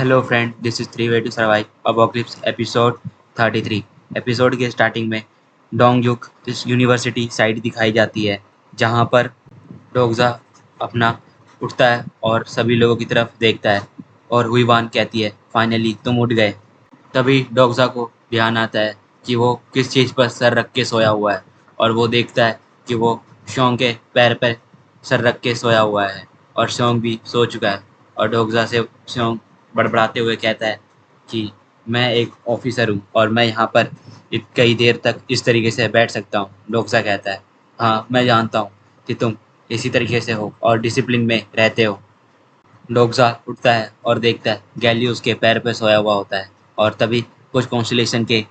Hello friend, this is three way to survive apocalypse episode 33। Episode के starting में Dongjuk इस university side दिखाई जाती है जहाँ पर डोगजा अपना उठता है और सभी लोगों की तरफ देखता है और हुईवान कहती है, फाइनली तुम उठ गए। तभी डोगजा को ध्यान आता है कि वो किस चीज़ पर सर रख के सोया हुआ है और वो देखता है कि वो शोंग के पैर पर सर रख के सोया हुआ है और शोंग भी सो चुका है। और डोगजा से शोंग बड़बड़ाते हुए कहता है कि मैं एक ऑफिसर हूँ और मैं यहाँ पर कई देर तक इस तरीके से बैठ सकता हूँ। डोगजा कहता है, हाँ मैं जानता हूँ कि तुम इसी तरीके से हो और डिसिप्लिन में रहते हो। डोगजा उठता है और देखता है गैली उसके पैर पे सोया हुआ होता है और तभी कुछ कॉन्स्टलेशन के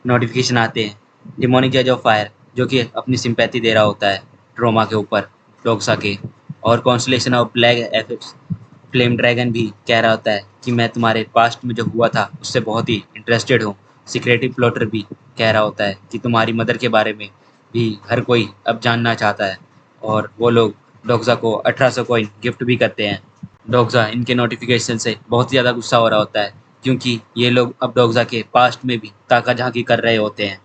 नोटिफिकेशन आते हैं। डिमोनिक जज ऑफ फायर जो कि अपनी सिंपैथी दे रहा होता है ट्रोमा के ऊपर, डोगसा के। और constellation of black affix flame dragon भी कह रहा होता है कि मैं तुम्हारे पास्ट में जो हुआ था उससे बहुत ही इंटरेस्टेड हूँ। सिक्रेटिव प्लॉटर भी कह रहा होता है कि तुम्हारी मदर के बारे में भी हर कोई अब जानना चाहता है और वो लोग डोगजा को 1800 कॉइन गिफ्ट भी करते हैं। डोगजा इनके नोटिफिकेशन से बहुत ज़्यादा गुस्सा हो रहा होता है क्योंकि ये लोग अब डोगजा के पास्ट में भी ताका झांकी कर रहे होते हैं।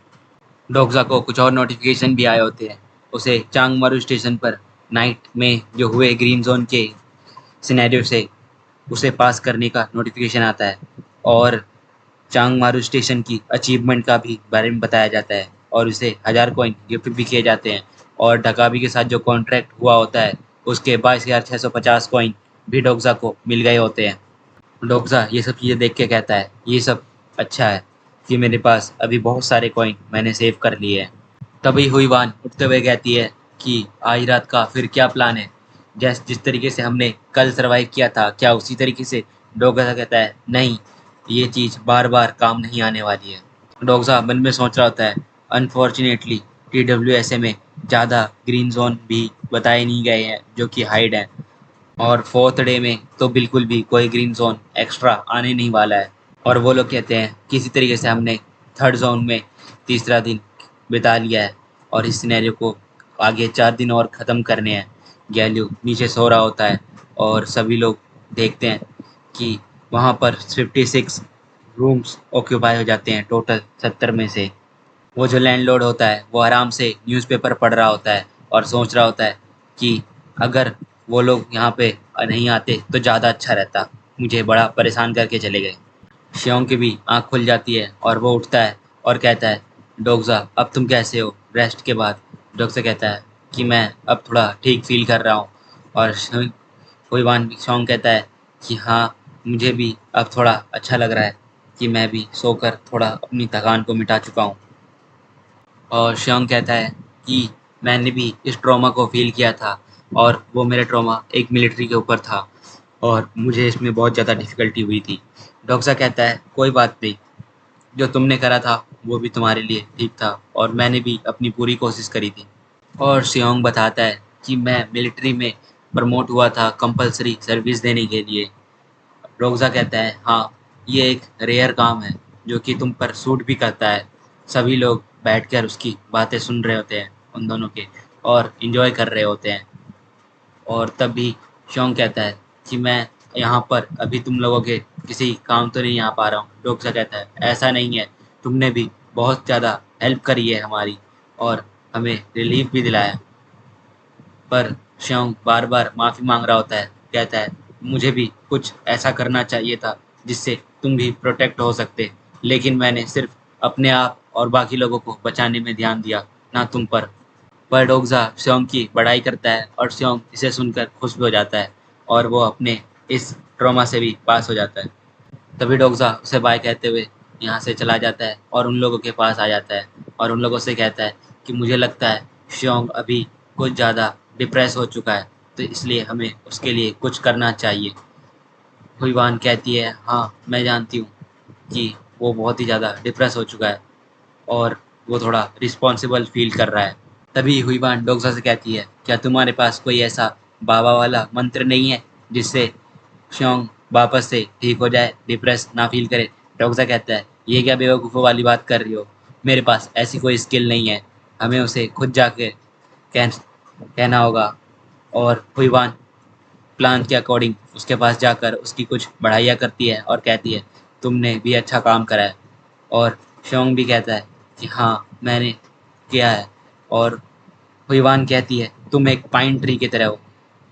डोगजा को कुछ और नोटिफिकेशन भी आए होते हैं। उसे चांगमारू स्टेशन पर नाइट में जो हुए ग्रीन जोन के सिनेरियो से उसे पास करने का नोटिफिकेशन आता है और चांगमारू स्टेशन की अचीवमेंट का भी बारे में बताया जाता है और उसे 1000 कॉइन गिफ्ट भी किए जाते हैं। और ढकाबी के साथ जो कॉन्ट्रैक्ट हुआ होता है उसके 22,650 कॉइन भी डोगजा को मिल गए होते हैं। डोगजा ये सब चीज़ें देख के कहता है, ये सब अच्छा है कि मेरे पास अभी बहुत सारे कॉइन मैंने सेव कर लिए हैं। तभी हुईवान उठते हुए कहती है कि आज रात का फिर क्या प्लान है। जिस तरीके से हमने कल सर्वाइव किया था क्या उसी तरीके से। डोगजा कहता है, नहीं, ये चीज़ बार बार काम नहीं आने वाली है। डोगजा मन में सोच रहा होता है, अनफॉर्चुनेटली TWSA में ज़्यादा ग्रीन जोन भी बताए नहीं गए हैं जो कि हाइड है और फोर्थ डे में तो बिल्कुल भी कोई ग्रीन जोन एक्स्ट्रा आने नहीं वाला है। और वो लोग कहते हैं किसी तरीके से हमने थर्ड जोन में तीसरा दिन बिता लिया है और इस सिनेरियो को आगे 4 दिन और ख़त्म करने हैं। गैल्यू नीचे सो रहा होता है और सभी लोग देखते हैं कि वहाँ पर 56 रूम्स ऑक्यूपाई हो जाते हैं टोटल 70 में से। वो जो लैंडलॉर्ड होता है वो आराम से न्यूज़पेपर पढ़ रहा होता है और सोच रहा होता है कि अगर वो लोग यहाँ पे नहीं आते तो ज़्यादा अच्छा रहता, मुझे बड़ा परेशान करके चले गए। शियोंग की भी आँख खुल जाती है और वो उठता है और कहता है, डोगजा अब तुम कैसे हो रेस्ट के बाद। डोगजा कहता है कि मैं अब थोड़ा ठीक फील कर रहा हूँ। और हुईवान शियोंग कहता है कि हाँ, मुझे भी अब थोड़ा अच्छा लग रहा है कि मैं भी सोकर थोड़ा अपनी थकान को मिटा चुका हूँ। और शियोंग कहता है कि मैंने भी इस ट्रॉमा को फ़ील किया था और वो मेरा ट्रॉमा एक मिलिट्री के ऊपर था और मुझे इसमें बहुत ज़्यादा डिफ़िकल्टी हुई थी। डोगसा कहता है, कोई बात नहीं, जो तुमने करा था वो भी तुम्हारे लिए ठीक था और मैंने भी अपनी पूरी कोशिश करी थी। और शियोंग बताता है कि मैं मिलिट्री में प्रमोट हुआ था कंपलसरी सर्विस देने के लिए। डोगसा कहता है, हाँ, ये एक रेयर काम है जो कि तुम पर सूट भी करता है। सभी लोग बैठकर उसकी बातें सुन रहे होते हैं उन दोनों के और इन्जॉय कर रहे होते हैं। और तब भी शियोंग कहता है कि मैं यहाँ पर अभी तुम लोगों के किसी काम तो नहीं आ पा रहा हूँ। डोगसा कहता है, ऐसा नहीं है, तुमने भी बहुत ज़्यादा हेल्प करी है हमारी और हमें रिलीफ भी दिलाया। पर शियोंग बार बार माफ़ी मांग रहा होता है, कहता है, मुझे भी कुछ ऐसा करना चाहिए था जिससे तुम भी प्रोटेक्ट हो सकते, लेकिन मैंने सिर्फ अपने आप और बाकी लोगों को बचाने में ध्यान दिया, ना तुम पर। डोगजा शियोंग की बड़ाई करता है और शियोंग इसे सुनकर खुश भी हो जाता है और वो अपने इस ट्रॉमा से भी पास हो जाता है। तभी डोगजा उसे बाय कहते हुए यहाँ से चला जाता है और उन लोगों के पास आ जाता है और उन लोगों से कहता है कि मुझे लगता है शियोंग अभी कुछ ज़्यादा डिप्रेस हो चुका है, तो इसलिए हमें उसके लिए कुछ करना चाहिए। हुईवान कहती है, हाँ मैं जानती हूँ कि वो बहुत ही ज़्यादा डिप्रेस हो चुका है और वो थोड़ा रिस्पॉन्सिबल फील कर रहा है। तभी हुईवान डोगसा से कहती है, क्या तुम्हारे पास कोई ऐसा बाबा वाला मंत्र नहीं है जिससे शियोंग वापस से ठीक हो जाए, डिप्रेस ना फील करे। डोगसा कहता है, ये क्या बेवकूफ़ों वाली बात कर रही हो, मेरे पास ऐसी कोई स्किल नहीं है, हमें उसे खुद जाके कहना होगा। और हुईवान प्लान के अकॉर्डिंग उसके पास जाकर उसकी कुछ बढ़ाइयाँ करती है और कहती है तुमने भी अच्छा काम करा है। और शोंग भी कहता है कि हाँ मैंने किया है। और हुईवान कहती है तुम एक पाइन ट्री की तरह हो।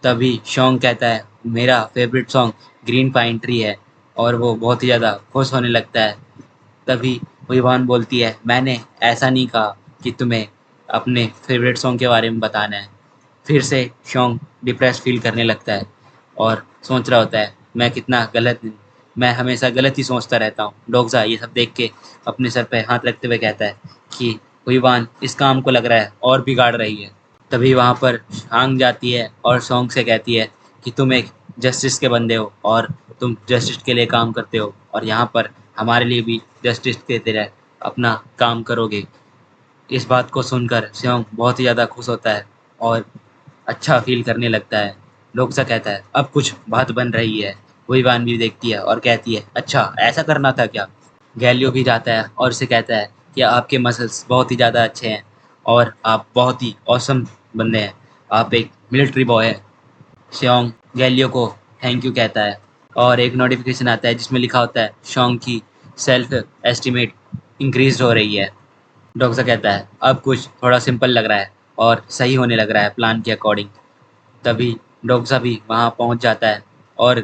तभी शोंग कहता है मेरा favourite song green pine tree है, और वो बहुत ही ज़्यादा खुश होने लगता है। तभी हुईवान बोलती है मैंने ऐसा नहीं कहा कि तुम्हें अपने फेवरेट सॉन्ग के बारे में बताना है। फिर से शोंग डिप्रेस फील करने लगता है और सोच रहा होता है मैं कितना गलत हूँ, मैं हमेशा गलत ही सोचता रहता हूँ। डोगजा ये सब देख के अपने सर पे हाथ रखते हुए कहता है कि हुईवान इस काम को लग रहा है और बिगाड़ रही है। तभी वहाँ पर शांग जाती है और सॉन्ग से कहती है कि तुम एक जस्टिस के बंदे हो और तुम जस्टिस के लिए काम करते हो, और यहाँ पर हमारे लिए भी जस्टिस के तरह अपना काम करोगे। इस बात को सुनकर स्योंग बहुत ही ज़्यादा खुश होता है और अच्छा फील करने लगता है। लोकसा कहता है अब कुछ बात बन रही है। हुईवान भी देखती है और कहती है अच्छा ऐसा करना था क्या। गैलियो भी जाता है और उसे कहता है कि आपके मसल्स बहुत ही ज़्यादा अच्छे हैं और आप बहुत ही औसम बंदे हैं, आप एक मिलिट्री बॉय हैं। श्योंग गैलियो को थैंक यू कहता है और एक नोटिफिकेशन आता है जिसमें लिखा होता है श्योंग की सेल्फ एस्टीमेट इंक्रीज हो रही है। डॉक्टर कहता है अब कुछ थोड़ा सिंपल लग रहा है और सही होने लग रहा है प्लान के अकॉर्डिंग। तभी डॉक्टर भी वहाँ पहुँच जाता है और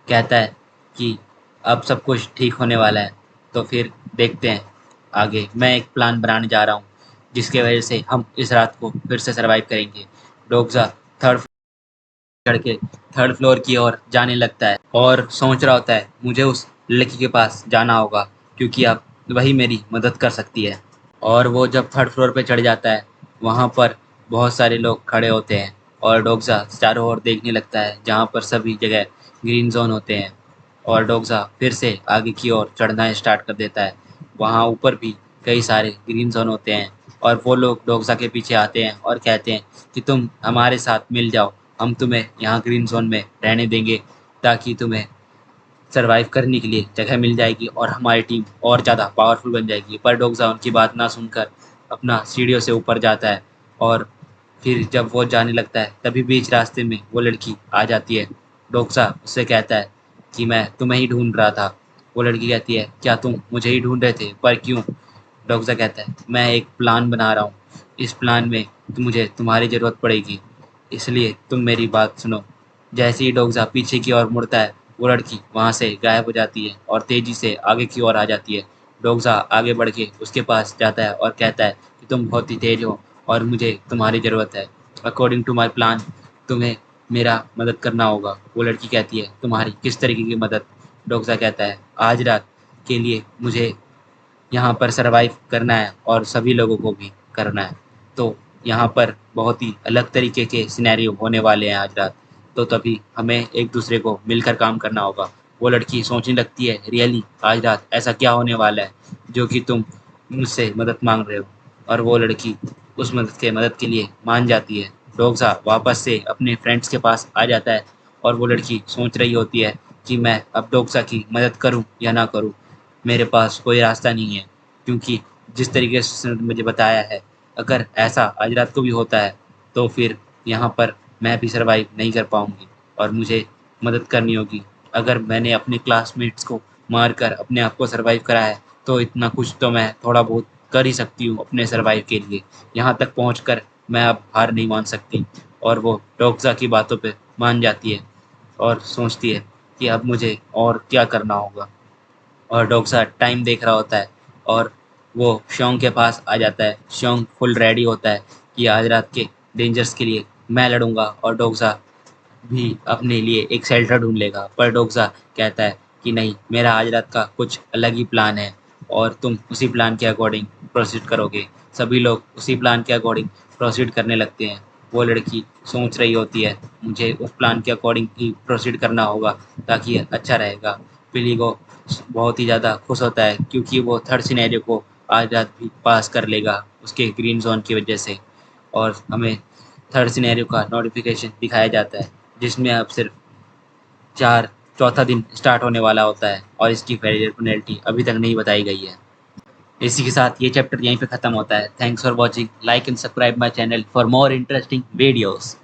कहता है कि अब सब कुछ ठीक होने वाला है। तो फिर देखते हैं आगे। मैं एक प्लान बनाने जा रहा हूँ जिसके वजह से हम इस रात को फिर से सरवाइव करेंगे। डोगजा थर्ड चढ़ के थर्ड फ्लोर की ओर जाने लगता है और सोच रहा होता है मुझे उस लड़की के पास जाना होगा क्योंकि अब वही मेरी मदद कर सकती है। और वो जब थर्ड फ्लोर पे चढ़ जाता है वहाँ पर बहुत सारे लोग खड़े होते हैं और डोगजा चारों ओर देखने लगता है जहाँ पर सभी जगह ग्रीन जोन होते हैं। और डोगजा फिर से आगे की ओर चढ़ना स्टार्ट कर देता है। वहाँ ऊपर भी कई सारे ग्रीन जोन होते हैं और वो लोग डोगजा के पीछे आते हैं और कहते हैं कि तुम हमारे साथ मिल जाओ, हम तुम्हें यहाँ ग्रीन जोन में रहने देंगे ताकि तुम्हें सर्वाइव करने के लिए जगह मिल जाएगी और हमारी टीम और ज़्यादा पावरफुल बन जाएगी। पर डोगजा उनकी बात ना सुनकर अपना सीढ़ियों से ऊपर जाता है और फिर जब वो जाने लगता है तभी बीच रास्ते में वो लड़की आ जाती है। डोगजा उससे कहता है कि मैं तुम्हें ही ढूंढ रहा था। वो लड़की कहती है क्या तुम मुझे ही ढूंढ रहे थे, पर क्यों। डोगजा कहता है मैं एक प्लान बना रहा हूँ, इस प्लान में मुझे तुम्हारी ज़रूरत पड़ेगी, इसलिए तुम मेरी बात सुनो। जैसे ही डोगजा पीछे की ओर मुड़ता है वो लड़की वहाँ से गायब हो जाती है और तेज़ी से आगे की ओर आ जाती है। डोगजा आगे बढ़ के उसके पास जाता है और कहता है कि तुम बहुत ही तेज़ हो और मुझे तुम्हारी ज़रूरत है। अकॉर्डिंग टू माई प्लान तुम्हें मेरा मदद करना होगा। वो लड़की कहती है तुम्हारी किस तरीके की मदद। डोगजा कहता है आज रात के लिए मुझे यहाँ पर सरवाइव करना है और सभी लोगों को भी करना है। तो यहाँ पर बहुत ही अलग तरीके के सिनेरियो होने वाले हैं आज रात। तो तभी हमें एक दूसरे को मिलकर काम करना होगा। वो लड़की सोचने लगती है रियली आज रात ऐसा क्या होने वाला है जो कि तुम मुझसे मदद मांग रहे हो। और वो लड़की उस मदद के लिए मान जाती है। डोगसा वापस से अपने फ्रेंड्स के पास आ जाता है और वो लड़की सोच रही होती है कि मैं अब डोगसा की मदद करूं या ना करूं। मेरे पास कोई रास्ता नहीं है क्योंकि जिस तरीके से उसने मुझे बताया है अगर ऐसा आज रात को भी होता है तो फिर यहाँ पर मैं भी सर्वाइव नहीं कर पाऊँगी और मुझे मदद करनी होगी। अगर मैंने अपने क्लासमेट्स को मार कर अपने आप को सर्वाइव करा है तो इतना कुछ तो मैं थोड़ा बहुत कर ही सकती हूँ अपने सर्वाइव के लिए। यहाँ तक पहुँच कर मैं अब हार नहीं मान सकती। और वो डोगजा की बातों पे मान जाती है और सोचती है कि अब मुझे और क्या करना होगा। और डोगसा टाइम देख रहा होता है और वो श्योंग के पास आ जाता है। श्योंग फुल रेडी होता है कि आज रात के डेंजर्स के लिए मैं लड़ूंगा और डोगसा भी अपने लिए एक शेल्टर ढूंढ लेगा। पर डोगसा कहता है कि नहीं, मेरा आज रात का कुछ अलग ही प्लान है और तुम उसी प्लान के अकॉर्डिंग प्रोसीड करोगे। सभी लोग उसी प्लान के अकॉर्डिंग प्रोसीड करने लगते हैं। वो लड़की सोच रही होती है मुझे उस प्लान के अकॉर्डिंग ही प्रोसीड करना होगा ताकि अच्छा रहेगा। पिलीगो बहुत ही ज़्यादा खुश होता है क्योंकि वो थर्ड सिनेरियो को आज रात भी पास कर लेगा उसके ग्रीन जोन की वजह से। और हमें थर्ड सिनेरियो का नोटिफिकेशन दिखाया जाता है जिसमें अब सिर्फ चार चौथा दिन स्टार्ट होने वाला होता है और इसकी फेलियर पेनल्टी अभी तक नहीं बताई गई है। इसी के साथ ये चैप्टर यहीं पे ख़त्म होता है। Thanks for watching, like and subscribe my channel for more interesting videos.